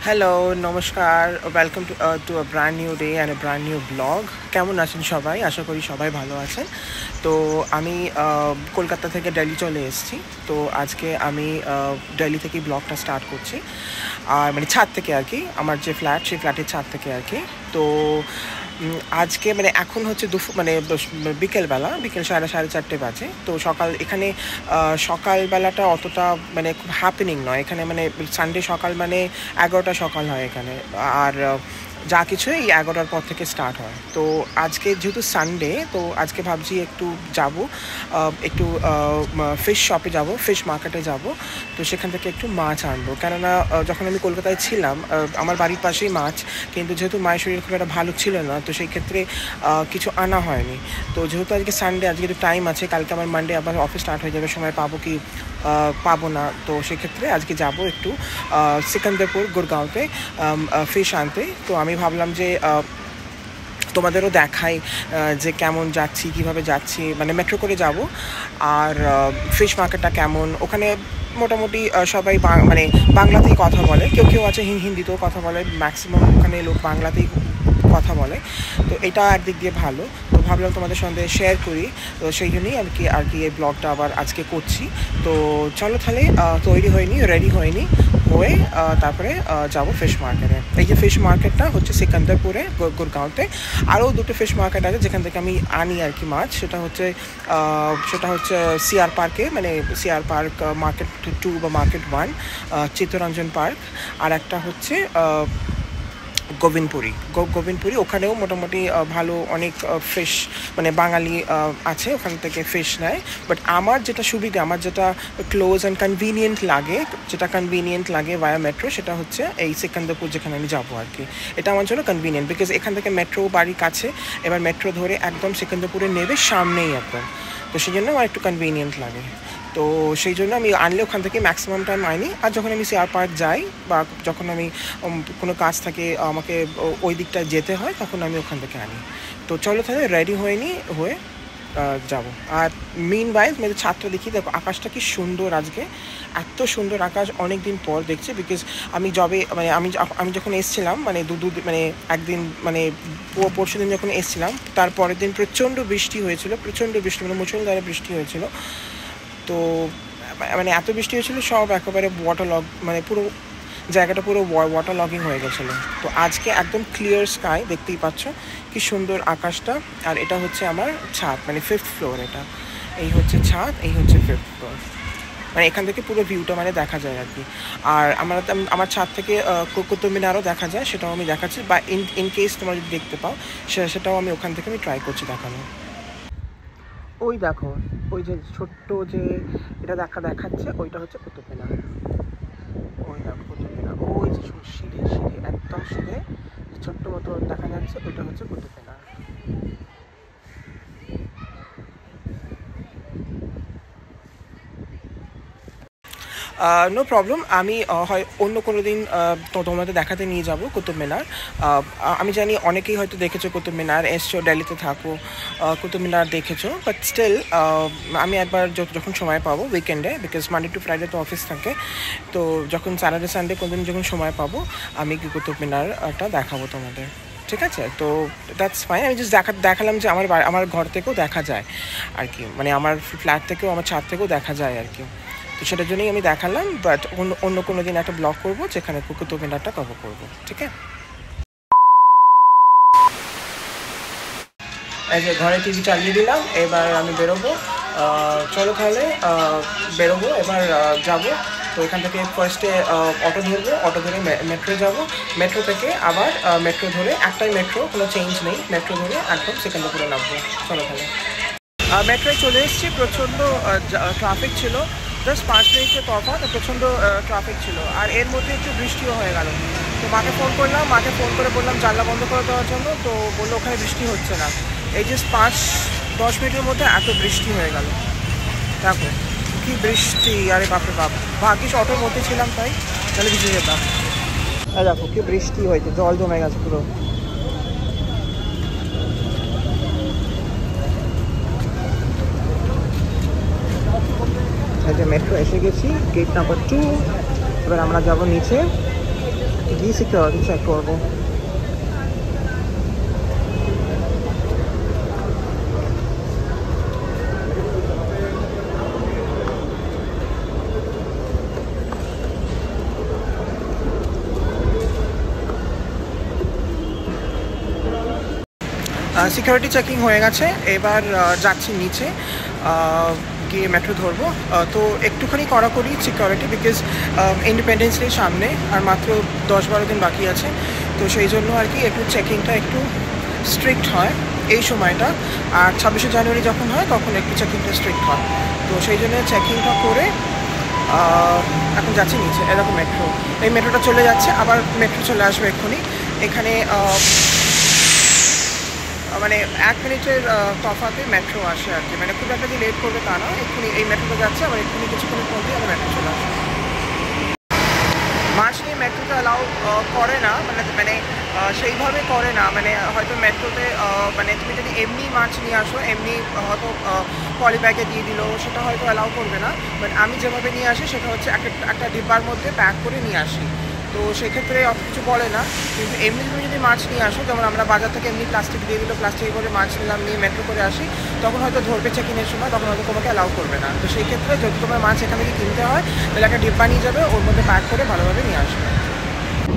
Hello, নমস্কার। Welcome to a brand new day and a brand new blog. কেমন আছেন সবাই? আশা করি সবাই ভালো আছেন। তো আমি কলকাতা থেকে দিল্লি চলে এসেছি। তো আজকে আমি দিল্লি থেকেই ব্লগটা স্টার্ট করছি। আর মানে ছাদ থেকে আর কি, আমার যে ফ্ল্যাট সেই ফ্ল্যাটের ছাদ থেকে আর কি। তো আজকে মানে এখন হচ্ছে বিকেলবেলা, বিকেল সাড়ে চারটে বাজে। তো এখানে সকালবেলাটা অতটা মানে খুব হ্যাপেনিং নয় এখানে, মানে সানডে সকাল মানে 11টা সকাল হয় এখানে। আর যা কিছু এই 11টার পর থেকে স্টার্ট হয়। তো আজকে যেহেতু সানডে, তো আজকে ভাবছি একটু যাব, একটু ফিশ শপে যাব, ফিশ মার্কেটে যাব। তো সেখান থেকে একটু মাছ আনবো, কেননা যখন আমি কলকাতায় ছিলাম আমার বাড়ির পাশেই মাছ, কিন্তু যেহেতু মায়ের শরীর খুব একটা ভালো ছিল না, তো সেই ক্ষেত্রে কিছু আনা হয়নি। তো যেহেতু আজকে সানডে, আজকে একটু টাইম আছে, কালকে আমার মানডে আবার অফিস স্টার্ট হয়ে যাবে, সময় পাবো কি পাবো না। তো সেক্ষেত্রে আজকে যাব একটু সিকান্দারপুর গুরগাঁওতে ফিশ আনতে। তো আমি ভাবলাম যে তোমাদেরও দেখাই যে কেমন যাচ্ছি, কিভাবে যাচ্ছি, মানে মেট্রো করে যাব। আর ফিশ মার্কেটটা কেমন ওখানে, মোটামুটি সবাই মানে বাংলাতেই কথা বলে, কেউ কেউ আছে হিন্দিতেও কথা বলে, ম্যাক্সিমাম ওখানে লোক বাংলাতেই কথা বলে। তো এটা একদিক দিয়ে ভালো। তো ভাবলাম তোমাদের সঙ্গে শেয়ার করি। তো সেই জন্যই আর কি এই ব্লগটা আবার আজকে করছি। তো চলো তাহলে রেডি হয়নি হয়ে তারপরে যাব ফিশ মার্কেটে। এই যে ফিশ মার্কেটটা হচ্ছে সিকান্দারপুরে গুরগাঁওতে। আরও দুটো ফিশ মার্কেট আছে যেখান থেকে আমি আনি আর কি মাছ। সেটা হচ্ছে সিআর পার্কে, মানে সিআর পার্ক মার্কেট 2 বা মার্কেট 1, চিত্তরঞ্জন পার্ক। আর একটা হচ্ছে গোবিন্দপুরি। ওখানেও মোটামুটি ভালো অনেক ফিশ, মানে বাঙালি আছে, ওখান থেকে ফিশ নেয়। বাট আমার যেটা সুবিধা, আমার যেটা ক্লোজ অ্যান্ড কনভিনিয়েন্ট লাগে ভায়া মেট্রো, সেটা হচ্ছে এই সিকান্দারপুর যেখানে আমি যাবো আর কি। এটা আমার জন্য কনভিনিয়েন্ট, বিকজ এখান থেকে মেট্রো বাড়ির কাছে, এবার মেট্রো ধরে একদম সিকান্দারপুরে নেবে সামনেই একদম। তো সেই জন্য আমার একটু কনভিনিয়েন্ট লাগে। তো সেই জন্য আমি আনলে ওখান থেকে ম্যাক্সিমাম টাইম আনি। আর যখন আমি সিআর পার্ক যাই বা যখন আমি কোনো কাজ থাকে আমাকে ওই দিকটায় যেতে হয়, তখন আমি ওখান থেকে আনি। তো চলো তাহলে রেডি হয়ে যাব। আর মিন ওয়াইজ মেয়েদের ছাদটা দেখি, দেখো আকাশটা কি সুন্দর আজকে, এত সুন্দর আকাশ অনেক দিন পর দেখছি। বিকজ আমি যখন এসছিলাম, মানে মানে একদিন, মানে পরশু দিন যখন এসছিলাম, তারপরের দিন প্রচণ্ড বৃষ্টি হয়েছিল, মানে মুষলধারে বৃষ্টি হয়েছিল। তো মানে এত বৃষ্টি হয়েছিল, সব একেবারে মানে পুরো জায়গাটা পুরো ওয়াটার লগিং হয়ে গেছিলো। তো আজকে একদম ক্লিয়ার স্কাই, দেখতেই পাচ্ছ কি সুন্দর আকাশটা। আর এটা হচ্ছে আমার ছাদ, মানে 5th ফ্লোর। এটা এই হচ্ছে ছাদ, এই হচ্ছে 5th ফ্লোর। মানে এখান থেকে পুরো ভিউটা মানে দেখা যায় আর কি। আর আমার ছাদ থেকে কুতুব মিনারও দেখা যায়, সেটাও আমি দেখাচ্ছি। বা ইন কেস তোমরা যদি দেখতে পাও, সেটাও আমি ওখান থেকে ট্রাই করছি দেখানো। ওই দেখো, ওই যে ছোট্ট যে এটা দেখাচ্ছে, ওইটা হচ্ছে কুতুব মিনার। ওই দেখো কুতুব মিনার, ওই যে সিঁড়ি একদম সিঁড়ে ছোট্ট মতো দেখা যাচ্ছে, ওইটা হচ্ছে কুতুব মিনার। No problem. আমি হয় অন্য কোনো দিন তোমাদের দেখাতে নিয়ে যাব কুতুব মিনার। আমি জানি অনেকেই হয়তো দেখেছো কুতুব মিনার, এসছো, দিল্লিতে থাকো, কুতুব মিনার দেখেছো। বাট স্টিল আমি একবার যখন সময় পাবো উইকেন্ডে, বিকজ মানডে টু ফ্রাইডে তো অফিস থাকে, তো যখন স্যাটারডে সানডে কোনো দিন যখন সময় পাবো, আমি কি কুতুব মিনারটা দেখাবো তোমাদের। ঠিক আছে? তো দ্যাটস ফাইন। আমি জাস্ট দেখালাম যে আমার ঘর থেকেও দেখা যায় আর কি, মানে আমার ফ্ল্যাট থেকেও, আমার ছাদ থেকেও দেখা যায় আর কি। তো সেটার জন্যই আমি দেখালাম। বাট অন্য কোনো দিন একটা ব্লগ করবো যেখানে কুতুব মিনারটা কভার করবো। ঠিক আছে? এই যে ঘরে টিভি চালিয়ে দিলাম, এবার আমি বেরোবো। চলো তাহলে বেরোবো, এবার যাবো। তো এখান থেকে ফার্স্টে অটো ধরে মেট্রো যাব। মেট্রো থেকে আবার মেট্রো ধরে, একটাই মেট্রো, কোনো চেঞ্জ নেই, মেট্রো ধরে একদম সিকান্দারপুরে নামবো। চলো তাহলে। মেট্রোয় চলে এসেছি। প্রচণ্ড ট্রাফিক ছিল, জাস্ট 5 মিনিটের তফাৎ, প্রচণ্ড ট্রাফিক ছিল। আর এর মধ্যে একটু বৃষ্টিও হয়ে গেল। তো মাকে ফোন করে বললাম জানলা বন্ধ করে দেওয়ার জন্য। তো বললো ওখানে বৃষ্টি হচ্ছে না। এই জাস্ট 5-10 মিনিটের মধ্যে এত বৃষ্টি হয়ে গেল। দেখো কি বৃষ্টি, আরে বাপরে বাপ। ভাগ্যিস অটোর মধ্যে ছিলাম, তাহলে ভিজে যেতাম। আর দেখো কি বৃষ্টি হয়েছে, জল জমে গেছে পুরো। এই যে মেট্রো এসে গেছি, গেট নাম্বার 2। এবার আমরা যাব নিচে। গিয়ে সিকিউরিটি চেক করবো। সিকিউরিটি চেকিং হয়ে গেছে, এবার যাচ্ছি নিচে গিয়ে মেট্রো ধরবো। তো একটুখানি কড়াকড়ি সিকিউরিটি, বিকজ ইন্ডিপেন্ডেন্স ডে সামনে আর মাত্র 10-12 দিন বাকি আছে, তো সেই জন্য আর কি একটু চেকিংটা একটু স্ট্রিক্ট হয় এই সময়টা। আর 26শে জানুয়ারি যখন হয় তখন একটু চেকিংটা স্ট্রিক্ট হয়, তো সেই জন্য চেকিংটা করে এখন যাচ্ছি নিচে। এরকম মেট্রো, এই মেট্রোটা চলে যাচ্ছে, আবার মেট্রো চলে আসবে এক্ষুনি। এখানে মানে 1 মিনিটের তফাতে মেট্রো আসে আর কি, মানে খুব একটা যে লেট করবে তা না, এক্ষুনি এই মেট্রোটা যাচ্ছে, আবার এক্ষুনি কিছুক্ষণের মধ্যেই আবার মেট্রো চলে আসবে। মাছ নিয়ে মেট্রোতে অ্যালাউ করে না, মানে সেইভাবে করে না, মানে হয়তো মেট্রোতে মানে তুমি যদি এমনি মাছ নিয়ে আসো, এমনি হয়তো পলি ব্যাগে দিয়ে দিল, সেটা হয়তো অ্যালাউ করবে না। বাট আমি যেভাবে নিয়ে আসি সেটা হচ্ছে একটা ডিব্বার মধ্যে প্যাক করে নিয়ে আসি, তো সেক্ষেত্রে অত কিছু বলে না। কিন্তু এমনি তুমি যদি মাছ নিয়ে আসো, যেমন আমরা বাজার থেকে এমনি প্লাস্টিক দিয়ে দিল, প্লাস্টিকে করে মাছ নিলাম, নিয়ে মেট্রো করে আসি, তখন হয়তো ধরবে চেকিংয়ের সময়, তখন হয়তো তোমাকে অ্যালাউ করবে না। তো সেই ক্ষেত্রে যদি তোমার মাছ এখান থেকে কিনতে হয়, তাহলে একটা ডিব্বা নিয়ে যাবে, ওর মধ্যে প্যাক করে ভালোভাবে নিয়ে আসবে।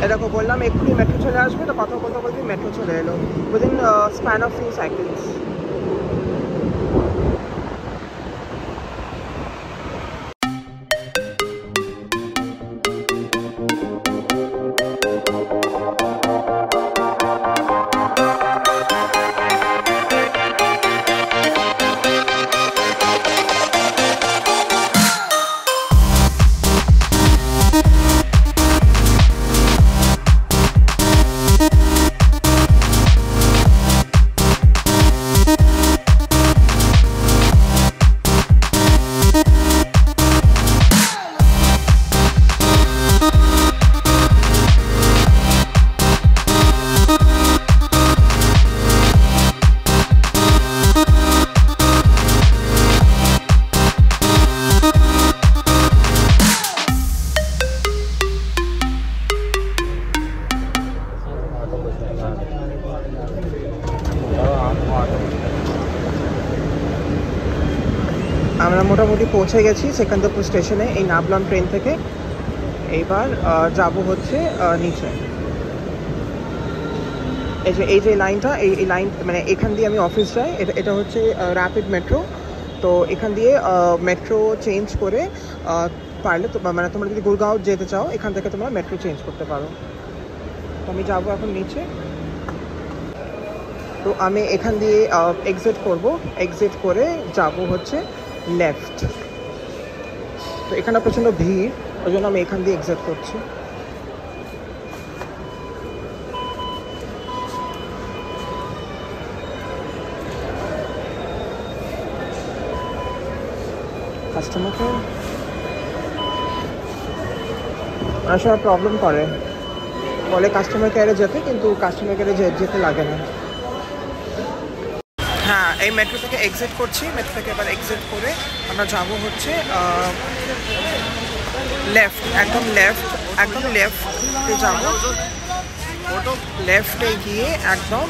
এরকম বললাম এক্ষুনি মেট্রো চলে আসবে, তো কথা বলতে বলতে মেট্রো চলে এলো within span of few seconds. আমরা মোটামুটি পৌঁছে গেছি সেকেন্দ্রপুর স্টেশনে, এই নামলাম ট্রেন থেকে। এইবার যাব হচ্ছে নিচে। এই যে লাইনটা, এই লাইন মানে এখান দিয়ে আমি অফিস যাই, এটা হচ্ছে র্যাপিড মেট্রো। তো এখান দিয়ে মেট্রো চেঞ্জ করে পারলে তো, মানে তোমরা যদি গুরগাঁও যেতে চাও, এখান থেকে তোমরা মেট্রো চেঞ্জ করতে পারো। তো আমি যাবো এখন নিচে। তো আমি এখান দিয়ে এক্সিট করব, এক্সিট করে যাব হচ্ছে লেফট। তো এখানে প্রচণ্ড ভিড়, ওই জন্য আমি এখান দিয়ে এক্সিট করছি। কাস্টমারকে অনেক সময় প্রবলেম করে, বলে কাস্টমার কেয়ারে যেতে, কিন্তু কাস্টমার কেয়ারে যেতে লাগে না। হ্যাঁ, এই মেট্রো থেকে এক্সিট করছি, মেট্রো থেকে এবার এক্সিট করে আমরা যাব হচ্ছে লেফট, একদম লেফটে যাব। লেফটে গিয়ে একদম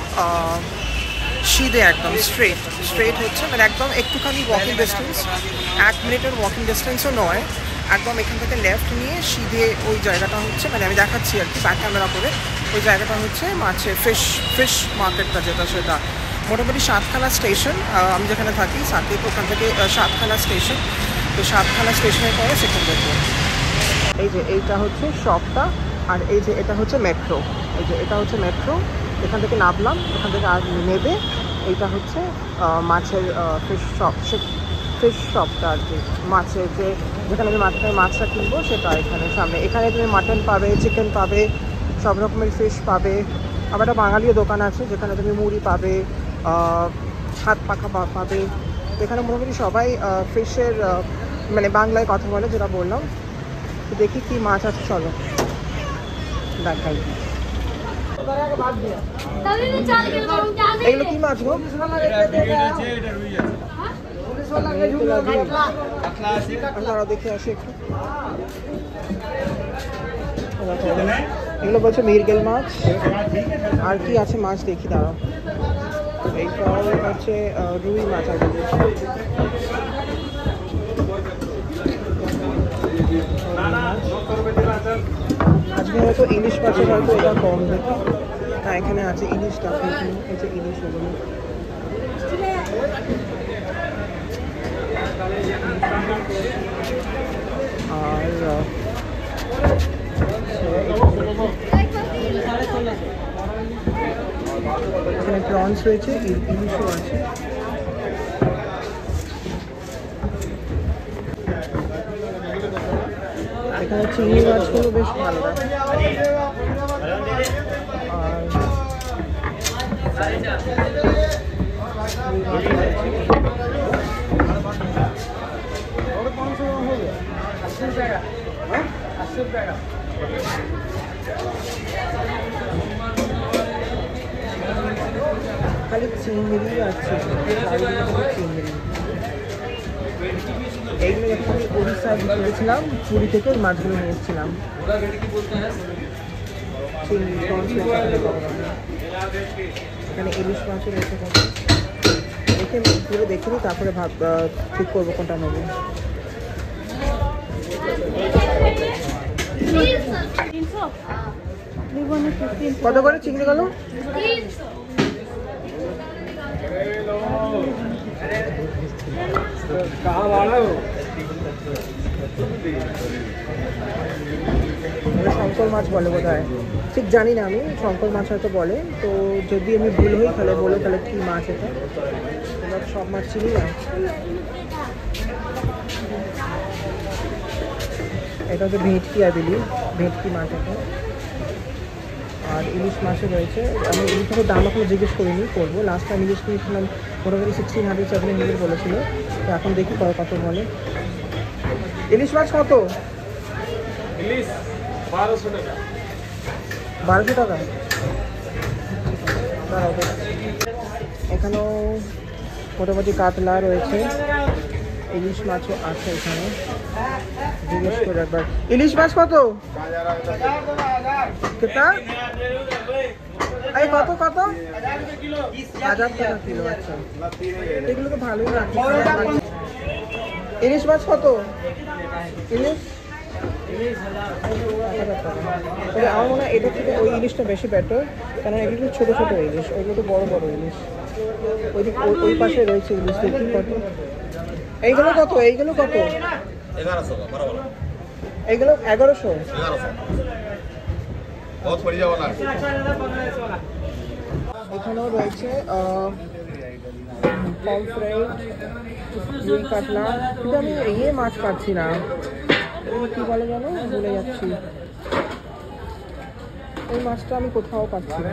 সিধে, একদম স্ট্রেট হচ্ছে, মানে একদম একটুখানি ওয়াকিং ডিস্টেন্স, 1 মিনিটের ওয়াকিং ডিস্টেন্সও নয়, একদম এখান থেকে লেফট নিয়ে সিধে ওই জায়গাটা হচ্ছে, মানে আমি দেখাচ্ছি আর কি ব্যাক ক্যামেরা করে, ওই জায়গাটা হচ্ছে মাছের ফিশ মার্কেটটা যেটা, সেটা মোটামুটি সাতখানা স্টেশন, আমি যেখানে থাকি সাকিব, ওখান থেকে সাতখানা স্টেশন। তো সাতখানা স্টেশনের পরে সেকেন্দ্রপুর। এই যে এইটা হচ্ছে শপটা, আর এই যে এটা হচ্ছে মেট্রো, এই যে এটা হচ্ছে মেট্রো, এখান থেকে নামলাম, এখান থেকে আর নেবে এইটা হচ্ছে মাছের ফিশ শপটা আর কি, মাছের যেখানে আমি মাছটা কিনবো সেটা এখানে সামনে। এখানে তুমি মাটন পাবে, চিকেন পাবে, সব রকমের ফিশ পাবে। আবার একটা বাঙালিও দোকান আছে যেখানে তুমি মুড়ি পাবে, হাত পাখা পাবে। এখানে মোটামুটি সবাই ফিশের মানে বাংলায় কথা বলে, যেটা বললাম। তো দেখি কি মাছ আছে, চলো দেখাই। এগুলো কি মাছ গো? দেখে আসি একটু। এগুলো বলছে মৃগেল মাছ। আর কি আছে মাছ দেখি দাঁড়াও। এইটা হচ্ছে রুই মাছ আর কি। আজকে হয়তো ইলিশ মাছের হয়তো এটা কম দেখে। হ্যাঁ এখানে আছে ইলিশটা, এই যে ইলিশ ওগুলো। আর এখানে প্রনস রয়েছে, ইলিশও আছে। এখানে চিংড়ি মাছগুলো বেশ ভালো আর খালি চিংড়ি আছে, চিংড়ি। এইগুলো যখন আমি উড়িষ্যায় গিয়েছিলাম, পুরী থেকে মাছগুলো নিয়ে এসেছিলাম। চিংড়ি এখানে ইলিশ মাছও রয়েছে। দেখে পুরো দেখে নিই, তারপরে ঠিক করবো কোনটা নেবো। কত করে চিংড়ি গেল? শঙ্কর মাছ বলে বোধ হয়, ঠিক জানি না আমি। শঙ্কর মাছ হয়তো বলে, তো যদি আমি ভুল হই তাহলে বলে তাহলে কি মাছ এটা। তোমরা সব মাছ চিনি না। এটা হচ্ছে ভেটকি, আই বিলিভ ভেটকি মাছ এটা। আর ইলিশ মাছও রয়েছে। আমি ইলিশ মাছের দাম এখনো জিজ্ঞেস করিনি, করবো। লাস্ট টাইম ইলিশ কিনেছিলাম মোটামুটি 1600 1700 বলেছিল, তো এখন দেখি কত বলে। ইলিশ মাছ কত? ইলিশ 1200 টাকা। 1200 টাকা? দাঁড়াও, এখানেও মোটামুটি কাতলা রয়েছে, ইলিশ মাছও আছে এখানে। জিজ্ঞেস করে একবার। ইলিশ মাছ কত? কেতা? এই কত কত? 1000 টাকা কিলো। আচ্ছা, এগুলো তো ভালোই লাগছে। ইলিশ মাছ কত? ইলিশ 1000 টাকা। তবে আমার মনে হয় এটা থেকে ওই ইলিশটা বেশি বেটার, কারণ এগুলো ছোটো ছোটো ইলিশ, ওইগুলো তো বড় বড় ইলিশ। ওই পাশে রয়েছে ইলিশ। দেখি কত এইগুলো। কত এইগুলো? কত? 1100 বরাবর। এইগুলো 1100। বহুত পড়ে যাবে না। এখানেও রয়েছে পমফ্রেট, রুই কাতলা। কিন্তু আমি মাছ পাচ্ছি না, এগুলো কী বলে জানো, ভুলে যাচ্ছি। এই মাছটা আমি কোথাও পাচ্ছি না।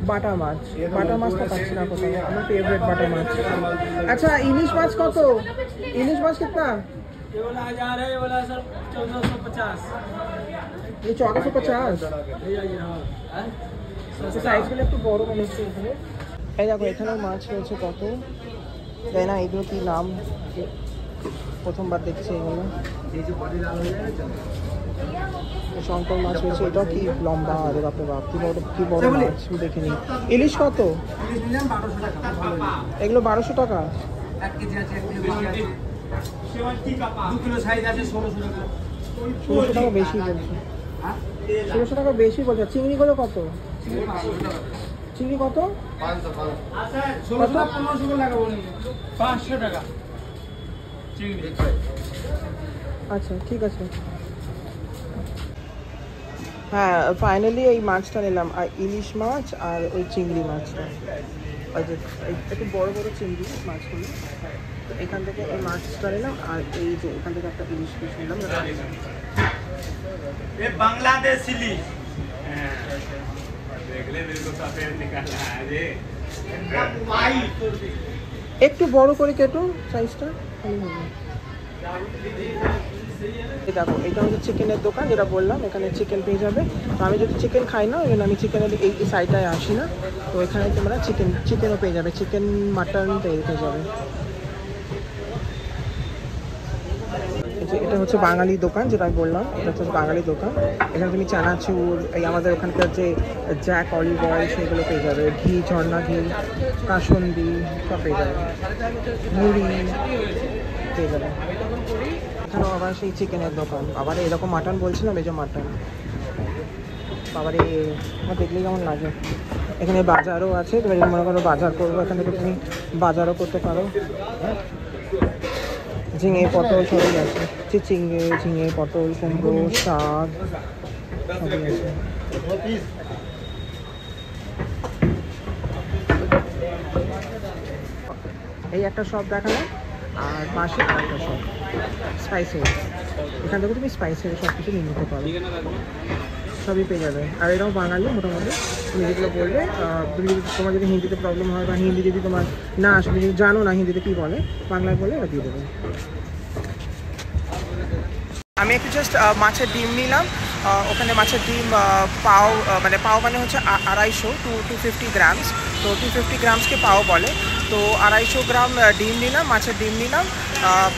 বাটা মাছ, বাটা মাছটা পাচ্ছি না কোথাও। আমার ফেভারিট বাটা মাছ। আচ্ছা, ইলিশ মাছ কত? ইলিশ মাছ কিतना? ये वाला 1000 है, ये वाला सर 1450। ये 1450। हाँ সাইজগুলো একটু বড় মনে হচ্ছে এখানে। এই দেখো এখানেও মাছ রয়েছে কত, তাই না? এগুলো কি নাম, প্রথমবার দেখছি এগুলো। শঙ্কর মাছ রয়েছে, এটাও কি লম্বা, আরে বাপরে বাপ, কি বড় মাছ দেখিনি। ইলিশ কত? এগুলো 1200 টাকা। 1 কেজি আছে, 1 কিলো বেশি আছে। 2 কিলো সাইজ আছে 1600 টাকা। 1600 টাকা বেশি বলছে। 1600 টাকা বেশি বলছে। চিংড়িগুলো কত? চিংড়ি কত? 1500 টাকা বলি। 500 টাকা চিংড়ি। আচ্ছা ঠিক আছে। হ্যাঁ, ফাইনালি এই মাছটা নিলাম, আর ইলিশ মাছ আর ওই চিংড়ি মাছটা। একটু বড় বড় চিংড়ি মাছগুলো। এখান থেকে এই মাছটা নিলাম, আর এই যে এখান থেকে একটা ইলিশ পিস নিলাম। বাংলাদেশ ইলিশ। একটু বড় করে কেটো সাইজটা। দেখো এটা হচ্ছে চিকেনের দোকান, যেটা বললাম এখানে চিকেন পেয়ে যাবে। তো আমি যদি চিকেন খাই না, ওই জন্য আমি চিকেনের এই সাইডটায় আসি না। তো এখানে তোমরা চিকেনও পেয়ে যাবে, চিকেন মাটন পেয়ে যাবে। যে এটা হচ্ছে বাঙালি দোকান, যেটা আমি বললাম, এটা হচ্ছে বাঙালি দোকান। এখানে তুমি চানাচুর, এই আমাদের ওখানকার যে জ্যাক অলিভ অয়েল সেগুলো পেয়ে যাবে, ঘি, ঝর্ণা ঘি, কাসন্দি সব পেয়ে যাবে, মুড়ি পেয়ে যাবে। এখানেও আবার সেই চিকেনের দোকান, আবার এরকম মাটন বলছিলাম, এই যে মাটন, বাবারে আমার দেখলেই কেমন লাগে। এখানে বাজারও আছে, তুমি যদি মনে করো বাজার করবো এখান থেকে তুমি বাজারও করতে পারো। ঝিঙে পটল সবই আছে, চিচিঙ্গে, ঝিঙে পটল, কুমড়ো, শাক সবই আছে। এই একটা শপ দেখালাম, আর পাশে আর একটা শপ স্পাইসের, এখান থেকে তুমি স্পাইসের সব কিছু নিয়ে নিতে পারো, সবই পেয়ে যাবে। আর এটাও বাঙালি মোটামুটি, তুমি যেগুলো বলবে, তুমি যদি তোমার যদি হিন্দিতে প্রবলেম হয় বা হিন্দি যদি তোমার না আসলে যদি জানো না হিন্দিতে কী বলে, বাংলায় বলে ওরা দিয়ে দেবে। আমি একটু জাস্ট মাছের ডিম নিলাম, ওখানে মাছের ডিম পাও, মানে পাও মানে হচ্ছে 250 to 250 গ্রামস, তো 250 গ্রামসকে পাও বলে। তো 250 গ্রাম ডিম নিলাম, মাছের ডিম নিলাম,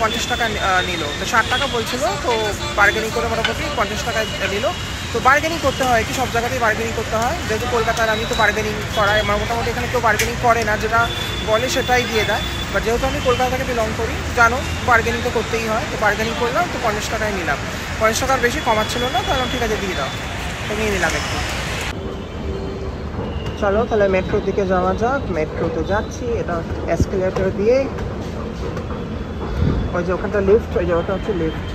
50 টাকা নিল, তো 60 টাকা বলছিল, তো বার্গেনিং করে মোটামুটি 50 টাকা নিল। তো বার্গেনিং করতে হয় কি, সব জায়গাতেই বার্গেনিং করতে হয়, যেহেতু কলকাতার আমি তো বার্গেনিং করাই, আমার মোটামুটি এখানে কেউ বার্গেনিং করে না, যেটা বলে সেটাই দিয়ে দেয়। বাট যেহেতু আমি কলকাতা থেকে বিলং করি, জানো বার্গেনিং তো করতেই হয়, তো বার্গেনিং করলাম, তো 50 টাকায় নিলাম, 50 টাকার বেশি কমাচ্ছিল না, তো ঠিক আছে দিয়ে দাও, তো নিয়ে নিলাম একটু। চলো তাহলে মেট্রোর দিকে যাওয়া যাক, মেট্রোতে যাচ্ছি, এটা এসকেলেটর দিয়ে, ওই যে ওখানটা লিফট, ওই যে ওটা হচ্ছে লিফট,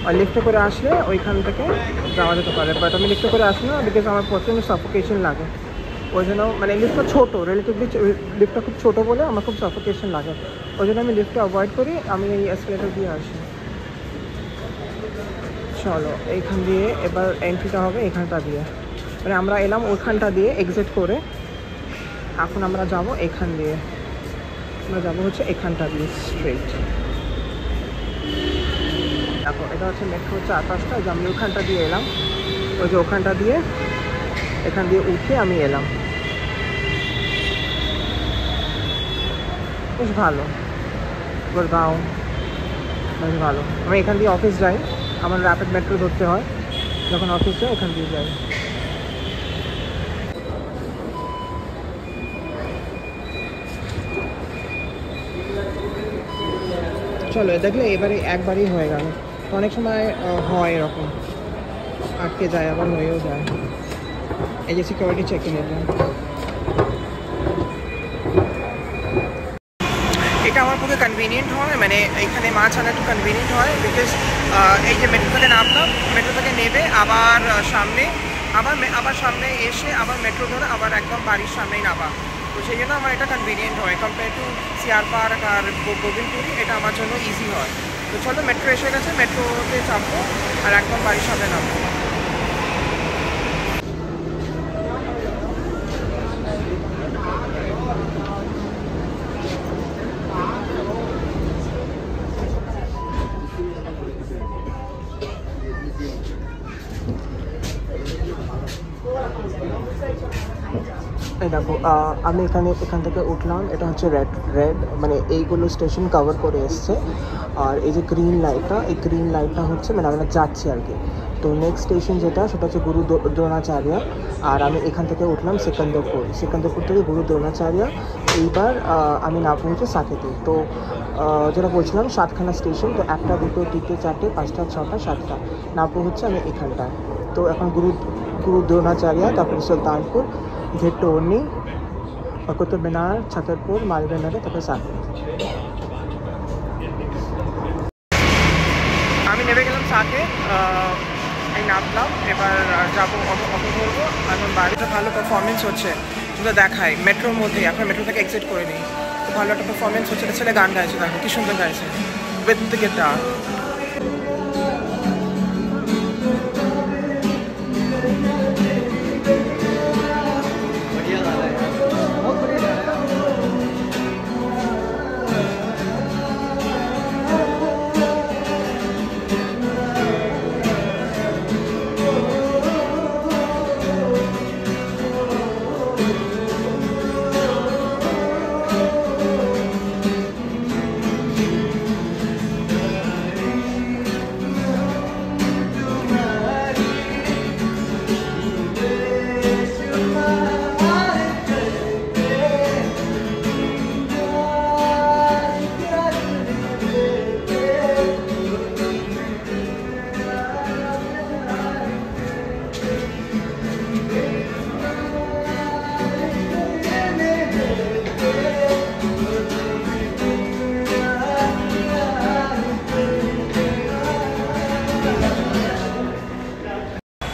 আর লিফটে করে আসলে ওইখান থেকে যাওয়া যেতে পারে। বাট আমি লিফটে করে আসি না, বিকজ আমার প্রচণ্ড সাফোকেশন লাগে, ওই জন্য, মানে লিফটটা ছোটো, রিলেটিভলি লিফটটা খুব ছোটো বলে আমার খুব সাফোকেশন লাগে, ওই জন্য আমি লিফটটা অ্যাভয়েড করি, আমি এই এসকেলেটর দিয়ে আসি। চলো এইখান দিয়ে এবার এন্ট্রিটা হবে এখানটা দিয়ে, মানে আমরা এলাম ওইখানটা দিয়ে এক্সিট করে, এখন আমরা যাব এখান দিয়ে, আমরা যাবো হচ্ছে এখানটা দিয়ে স্ট্রেট। দেখো এটা হচ্ছে মেট্রো 4-5টা, যে আমি ওখানটা দিয়ে এলাম, ওই যে ওখানটা দিয়ে, এখান দিয়ে উঠে আমি এলাম, বেশ ভালো, গুরগাঁও বেশ ভালো। আমি এখান দিয়ে অফিস যাই, আমার র্যাপিড মেট্রো ধরতে হয়, যখন অফিস যাই এখান দিয়ে যাই। চলো দেখলে এবারে একবারই হয়ে গেল, তো অনেক সময় হয় এরকম, আটকে যায়, আবার হয়েও যায়। এই যে সিকিউরিটি চেকিং, এটা আমার পক্ষে কনভিনিয়েন্ট হয়, মানে এখানে মাছ আনা একটু কনভিনিয়েন্ট হয়, বিকজ এই যে মেট্রো থেকে নামলাম, মেট্রো থেকে নেবে আবার সামনে, আবার সামনে এসে আবার মেট্রো ধরে আবার একদম বাড়ির সামনেই নামা, তো সেই জন্য আমার এটা কনভিনিয়েন্ট হয় কম্পেয়ার টু সিআর পার্ক আর গোবিন্দপুরি, এটা আমার জন্য ইজি হয়। তো চলো মেট্রো এসে গেছে, মেট্রোতে চাপবো আর একদম বাড়ির সামনে নামবো। এই দেখো আমি এখান থেকে উঠলাম, এটা হচ্ছে রেড মানে এইগুলো স্টেশন কভার করে এসছে, আর এই যে গ্রিন লাইটটা, এই গ্রিন লাইটটা হচ্ছে মানে আমরা যাচ্ছি আর কি। তো নেক্সট স্টেশন যেটা সেটা হচ্ছে গুরু দ্রোণাচার্য, আর আমি এখান থেকে উঠলাম সেকেন্দ্রপুর থেকে গুরু দ্রোণাচার্য। এইবার আমি নামবো হচ্ছে সাকেতে। তো যেটা বলছিলাম 7খানা স্টেশন, তো 1, 2, 3, 4, 5, 6, 7টা নামবো হচ্ছে আমি এখানটায়। তো এখন গুরু দ্রোণাচার্য, তারপরে সুলতানপুর, घेटोनी, कुतुब मीनार, छतरपुर, मालवीय नगर, তারপর সাকেত। আমি নেমে গেলাম সাকেত, এই নামলাম, এবার যাবো অটো ধরবো, এখন বাড়িতে ভালো পারফরমেন্স হচ্ছে, কিন্তু দেখাই মেট্রোর মধ্যেই, এখন মেট্রো থেকে এক্সিট করে নিই, তো ভালো একটা পারফরমেন্স হচ্ছে, ছেলে গান গাইছে, দেখো কি সুন্দর গাইছে উইথ দ্য গিটার।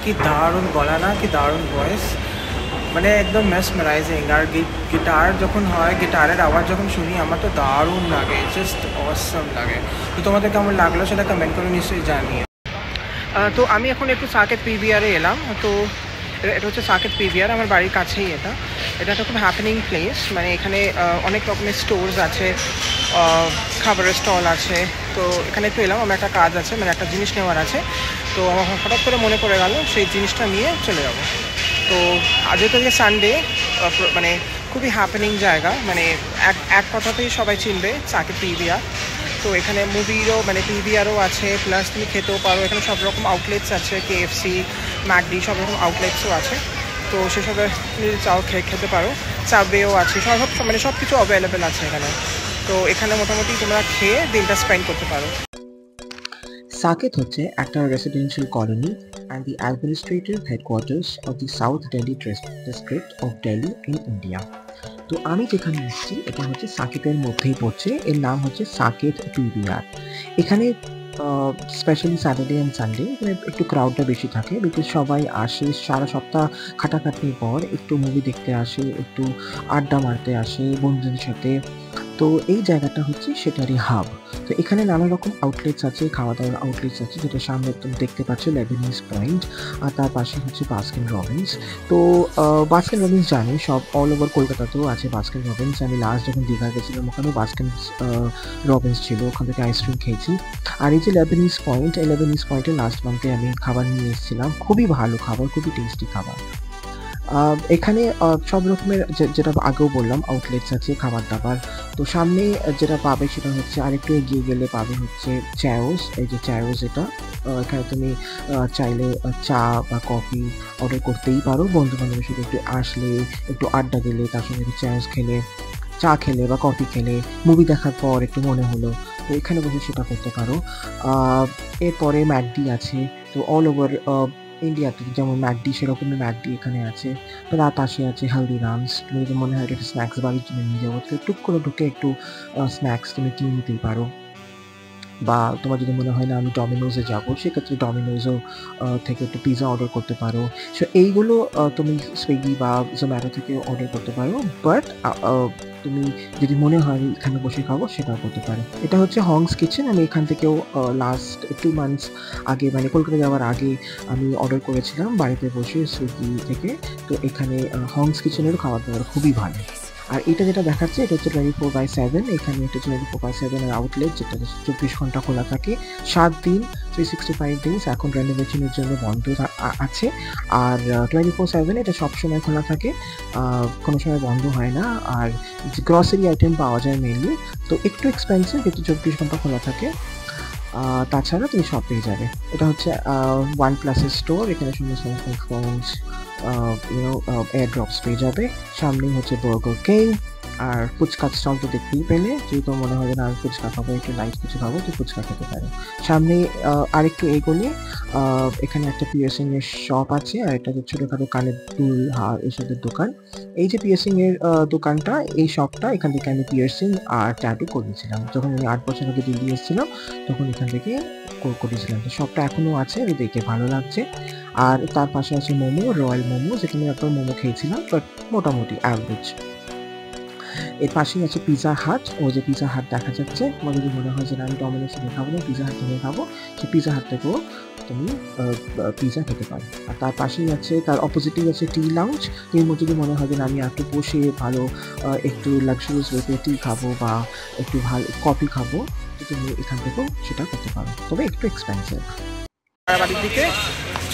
কি দারুণ গলা না, কি দারুণ ভয়েস, মানে একদম মেসমারাইজিং। আর গিটার যখন হয়, গিটারের আওয়াজ যখন শুনি আমার তো দারুণ লাগে, জাস্ট অসাম লাগে। তো তোমাদের কেমন লাগলো সেটা কমেন্ট করে নিশ্চয়ই জানিয়ে। তো আমি এখন একটু সাকেত পিভিআরে এলাম। তো এটা হচ্ছে সাকেত পিভিআর, আমার বাড়ির কাছেই। এটা একটা খুব হ্যাপেনিং প্লেস, মানে এখানে অনেক রকমের স্টোরস আছে, খাবারের স্টল আছে। তো এখানে একটু এলাম, আমার একটা কাজ আছে, মানে একটা জিনিস নেওয়ার আছে। তো আমার হঠাৎ করে মনে পড়ে গেল সেই জিনিসটা নিয়ে চলে যাব। তো যেহেতু আজকে সানডে, মানে খুবই হ্যাপেনিং জায়গা, মানে এক কথাতেই সবাই চিনবে সাকেত পিভিআর। তো এখানে মুভিরও মানে পিভিআরও আছে, প্লাস তুমি খেতেও পারো। এখানে সব রকম আউটলেটস আছে, কেএফসি, ম্যাকডি, সব রকম আউটলেটসও আছে। তো সেসবে তুমি চাও খেতে পারো। সাবওয়েও আছে, মানে সব কিছু অ্যাভেলেবেল আছে এখানে। তো এখানে মোটামুটি তোমরা খেয়ে দিনটা স্পেন্ড করতে পারো। Saket হচ্ছে একটা residential colony and the administrative headquarters of the South Delhi district of Delhi in India. তো আমি যেখানে এসেছি এটা হচ্ছে সাকেতের মধ্যেই পড়ছে, এর নাম হচ্ছে সাকেত পিভিআর। এখানে স্পেশালি স্যাটারডে অ্যান্ড সানডে এখানে একটু ক্রাউডটা বেশি থাকে, বিকজ সবাই আসে সারা সপ্তাহ খাটাখাটনির পর, একটু মুভি দেখতে আসে, একটু আড্ডা মারতে আসে বন্ধুদের সাথে। তো এই জায়গাটা হচ্ছে সেটারই হাব। তো এখানে নানা রকম আউটলেটস আছে, খাওয়া দাওয়ার আউটলেটস আছে, যেটা সামনে একদম দেখতে পাচ্ছ লেবানিজ পয়েন্ট, আর তার পাশে হচ্ছে বাস্কিন রবিন্স। তো বাস্কিন রবিন্স জানি সব অল ওভার কলকাতাতেও আছে বাস্কিন রবিন্স। আমি লাস্ট যখন দীঘা গেছিলাম ওখানেও বাস্কিন রবিন্স ছিল, ওখান থেকে আইসক্রিম খেয়েছি। আর এই যে লেবানিজ পয়েন্ট, এই লেবানিজ পয়েন্টে লাস্ট মান্থে আমি খাবার নিয়ে এসেছিলাম, খুবই ভালো খাবার, খুবই টেস্টি খাবার। এখানে সব রকমের যেটা আগেও বললাম আউটলেটস আছে খাবার দাবার। তো সামনে যেটা পাবে সেটা হচ্ছে আরেকটু এগিয়ে গেলে পাবে হচ্ছে চ্যাওস। এই যে চ্যাওস, এটা এখানে তুমি চাইলে চা বা কফি অর্ডার করতেই পারো, বন্ধু বান্ধবের সাথে একটু আসলে, একটু আড্ডা দিলে, তার সঙ্গে একটু চ্যাওস খেলে, চা খেলে বা কফি খেলে, মুভি দেখার পর একটু মনে হলো, তো এখানে বসে সেটা করতে পারো। এরপরে ম্যাকডি আছে। তো অল ওভার ইন্ডিয়াতে যেমন ম্যাকডি, সেরকমই ম্যাকডি এখানে আছে। তো তার পাশে আছে হালদিরামস। তুমি যদি মনে হয় একটা স্ন্যাক্স বাড়ির জন্য নিয়ে যাবো, তো টুক করে ঢুকে একটু স্ন্যাক্স তুমি কিনে নিতেই পারো। বা তোমার যদি মনে হয় না আমি ডমিনোজে যাবো, সেক্ষেত্রে ডমিনোজও থেকে একটু পিৎজা অর্ডার করতে পারো। সো এইগুলো তুমি সুইগি বা জোম্যাটো থেকে অর্ডার করতে পারো, বাট তুমি যদি মনে হয় এখানে বসে খাবো সেটাও করতে পারো। এটা হচ্ছে হংস কিচেন। আমি এখান থেকেও লাস্ট 2 মান্থস আগে, মানে কলকাতা যাওয়ার আগে আমি অর্ডার করেছিলাম বাড়িতে বসে সুইগি থেকে। তো এখানে হংস কিচেনেরও খাবার দাবার খুবই ভালো। আর এটা যেটা দেখাচ্ছে এটা হচ্ছে 24/7। এখানে এটা 24/7 এর আউটলেট, যেটা 24 ঘন্টা খোলা থাকে 7 দিন, 365 ডেজ। এখন রেনোভেশনের জন্য বন্ধ আছে। আর 24/7 এটা সবসময় খোলা থাকে, কোনো সময় বন্ধ হয় না। আর গ্রসারি আইটেম পাওয়া যায় মেনলি, তো একটু এক্সপেন্সিভ, কিন্তু 24 ঘন্টা খোলা থাকে। তাছাড়া তুমি সব পেয়ে যাবে। এটা হচ্ছে OnePlus-এর স্টোর, এখানে সমস্ত ফোনস, এয়ার ড্রপস পেয়ে যাবে। সামনেই হচ্ছে বার্গার কিং। আর ফুচকার স্টল তো দেখতেই পেলে, যেহেতু মনে হয় না আমি ফুচকা খাবো, একটু লাইট কিছু খাবো, তো ফুচকা খেতে পারো। সামনে আরেকটু এগোলে এখানে একটা পিয়ার্সিং এর শপ আছে, আর এটা হচ্ছে ছোটখাটো কানের দুল, হার, এসবের দোকান। এই যে পিয়ার্সিং এর দোকানটা, এই শপটা, এখান থেকে আমি পিয়ার্সিং আর ট্যাটু করিয়েছিলাম যখন আমি 8 বছর আগে দিল্লি এসেছিলাম, তখন এখান থেকে করেছিলাম। তো শপটা এখনো আছে, দেখে ভালো লাগছে। আর তার পাশে আছে মোমো, রয়্যাল মোমো, যেখানে আমি একবার মোমো খেয়েছিলাম, বাট মোটামুটি অ্যাভারেজ। এর পাশেই আছে পিৎজা হাট। ওই যে পিৎজা হাট দেখা যাচ্ছে, তোমার যদি মনে হয় যে আমি ডমিনোস থেকে খাবো না, পিৎজা হাট থেকে খাবো, সেই পিৎজা হাট থেকেও তুমি পিৎজা খেতে পারো। আর তার পাশেই আছে, তার অপোজিটেই আছে টি লাউঞ্জ। তুমি যদি মনে হয় যে আমি একটু বসে ভালো একটু লাক্সারিয়াস ওয়েতে টি খাবো বা একটু ভালো কফি খাবো, তো তুমি এখান থেকেও সেটা করতে পারো, তবে একটু এক্সপেন্সিভ। বাড়ির দিকে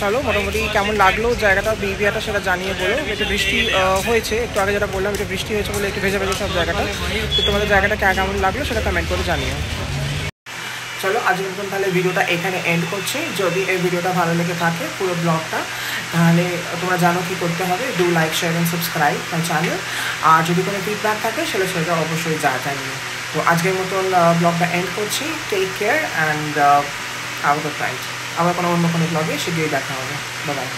চলো, মোটামুটি কেমন লাগলো জায়গাটা, পিভিআরটা, সেটা জানিয়ে বলো। একটু বৃষ্টি হয়েছে, একটু আগে যেটা বললাম, একটু বৃষ্টি হয়েছে বলে একটু ভেজে ভেজে সব জায়গাটা। তো তোমাদের জায়গাটা কেমন লাগলো সেটা কমেন্ট করে জানিও। চলো আজকের মতন তাহলে ভিডিওটা এখানে এন্ড করছি। যদি এই ভিডিওটা ভালো লেগে থাকে পুরো ব্লগটা, তাহলে তোমরা জানো কি করতে হবে, do like, share and subscribe my channel. আর যদি কোনো ফিডব্যাক থাকে সেটা অবশ্যই জানিও। তো আজকের মতন ব্লগটা এন্ড করছি। Take care and have a good night. আবার অন্য কোনো ব্লগে শীঘ্রই দেখা হবে। Bye by.